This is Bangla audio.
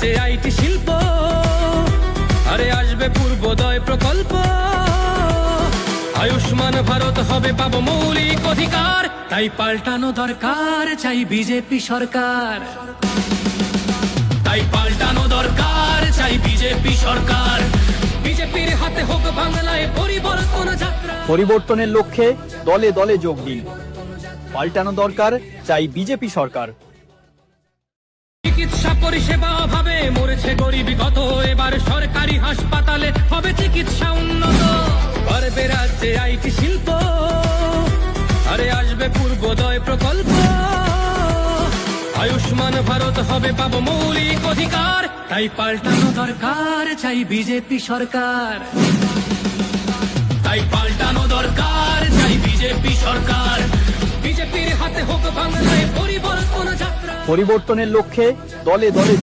রাজ্যে আইটি শিল্প, আরে আসবে পূর্বোদয় প্রকল্প, আয়ুষ্মান ভারত হবে পাবো মৌলিক অধিকার। তাই পাল্টানো দরকার, চাই বিজেপি সরকার। তাই পাল্টানো দরকার, চাই বিজেপি সরকার। বিজেপির হাতে হোক বাংলায় পরিবর্তন যাত্রা। পরিবর্তনের লক্ষ্যে দলে দলে যোগ দিন। পাল্টানো দরকার, চাই বিজেপি সরকার। চিকিৎসা পরিষেবা অভাবে মরেছে গরিবী কত, এবার সরকারি হাসপাতালে হবে চিকিৎসা উন্নত। পারবে রাজ্যে আইটি শিল্প, আরে আসবে পূর্বোদয় প্রকল্প, আয়ুষ্মান ভারত হবে পাবো মৌলিক অধিকার। তাই পাল্টানো দরকার, চাই বিজেপি সরকার। তাই পাল্টানো দরকার, চাই বিজেপি সরকার। বিজেপির হাতে হোক বাংলায় পরিবর্তন যাত্রা। পরিবর্তনের লক্ষ্যে দলে দলে